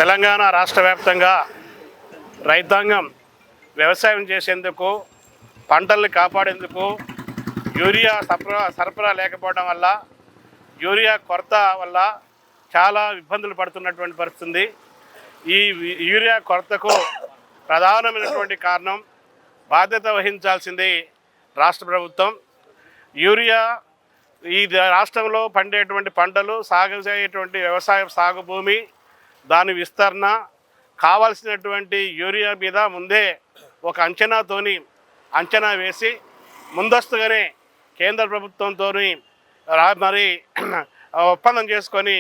తెలంగాణ రాష్ట్ర వ్యాప్తంగా రైతాంగం వ్యవసాయం చేసేందుకు పంటల్ని కాపాడేందుకు యూరియా సరఫరా లేకపోవడం వల్ల యూరియా కొరత వల్ల చాలా ఇబ్బందులు పడుతున్నటువంటి పరిస్థితి. ఈ యూరియా కొరతకు ప్రధానమైనటువంటి కారణం బాధ్యత వహించాల్సింది రాష్ట్ర ప్రభుత్వం. యూరియా ఈ రాష్ట్రంలో పండేటువంటి పంటలు, సాగు చేయటువంటి వ్యవసాయ సాగు భూమి, దాని విస్తరణ, కావాల్సినటువంటి యూరియా మీద ముందే ఒక అంచనా వేసి ముందస్తుగానే కేంద్ర ప్రభుత్వంతో మరి ఒప్పందం చేసుకొని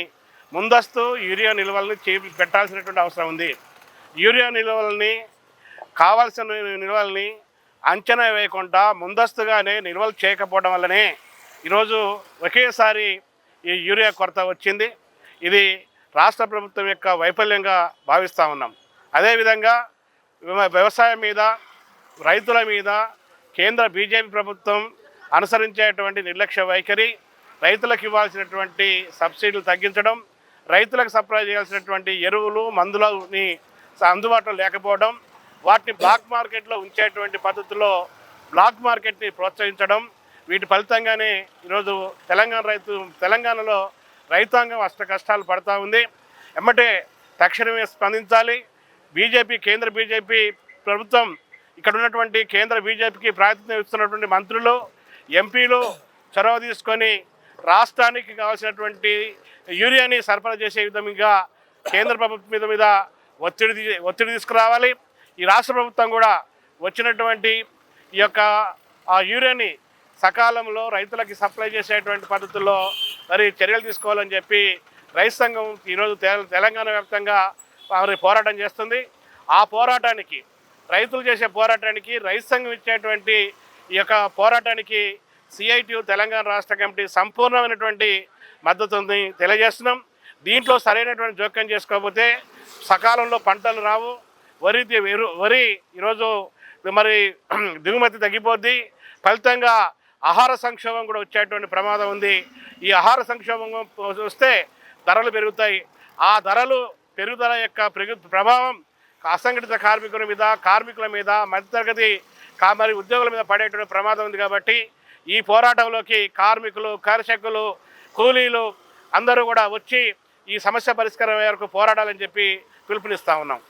ముందస్తు యూరియా నిల్వల్ని పెట్టాల్సినటువంటి అవసరం ఉంది. యూరియా కావాల్సిన నిల్వల్ని అంచనా వేయకుండా ముందస్తుగానే నిల్వలు చేయకపోవడం వల్లనే ఈరోజు ఒకేసారి ఈ యూరియా కొరత వచ్చింది. ఇది రాష్ట్ర ప్రభుత్వం యొక్క వైఫల్యంగా భావిస్తూ ఉన్నాం. అదేవిధంగా వ్యవసాయం మీద, రైతుల మీద కేంద్ర బీజేపీ ప్రభుత్వం అనుసరించేటువంటి నిర్లక్ష్య వైఖరి, రైతులకు ఇవ్వాల్సినటువంటి సబ్సిడీలు తగ్గించడం, రైతులకు సప్లై చేయాల్సినటువంటి ఎరువులు, మందులని అందుబాటులో లేకపోవడం, వాటిని బ్లాక్ మార్కెట్లో ఉంచేటువంటి పద్ధతిలో బ్లాక్ మార్కెట్ని ప్రోత్సహించడం, వీటి ఫలితంగానే ఈరోజు తెలంగాణలో రైతాంగం అష్ట కష్టాలు పడుతూ ఉంది. ఎమ్మటే తక్షణమే స్పందించాలి. కేంద్ర బీజేపీ ప్రభుత్వం, ఇక్కడ ఉన్నటువంటి కేంద్ర బీజేపీకి ప్రాతినిధ్యం ఇస్తున్నటువంటి మంత్రులు, ఎంపీలు చొరవ తీసుకొని రాష్ట్రానికి కావాల్సినటువంటి యూరియాని సరఫరా చేసే విధంగా కేంద్ర ప్రభుత్వం మీద ఒత్తిడి తీసుకురావాలి. ఈ రాష్ట్ర ప్రభుత్వం కూడా వచ్చినటువంటి ఈ యొక్క యూరియాని సకాలంలో రైతులకి సప్లై చేసేటువంటి పద్ధతుల్లో మరి చర్యలు తీసుకోవాలని చెప్పి రైతు సంఘం ఈరోజు తెలంగాణ వ్యాప్తంగా మరి పోరాటం చేస్తుంది. ఆ పోరాటానికి, రైతులు చేసే పోరాటానికి, రైతు సంఘం ఇచ్చేటువంటి ఈ యొక్క పోరాటానికి సిఐటియు తెలంగాణ రాష్ట్ర కమిటీ సంపూర్ణమైనటువంటి మద్దతుని తెలియజేస్తున్నాం. దీంట్లో సరైనటువంటి జోక్యం చేసుకోకపోతే సకాలంలో పంటలు రావు. వరి ఈరోజు మరి దిగుమతి తగ్గిపోద్ది. ఫలితంగా ఆహార సంక్షోభం కూడా వచ్చేటువంటి ప్రమాదం ఉంది. ఈ ఆహార సంక్షోభం వస్తే ధరలు పెరుగుతాయి. ఆ ధరలు పెరుగుదల యొక్క ప్రభావం అసంఘటిత కార్మికుల మీద, మధ్యతరగతి మరి ఉద్యోగుల మీద పడేటువంటి ప్రమాదం ఉంది. కాబట్టి ఈ పోరాటంలోకి కార్మికులు, కర్షకులు, కూలీలు అందరూ కూడా వచ్చి ఈ సమస్య పరిష్కారం వరకు పోరాడాలని చెప్పి పిలుపునిస్తూ ఉన్నాం.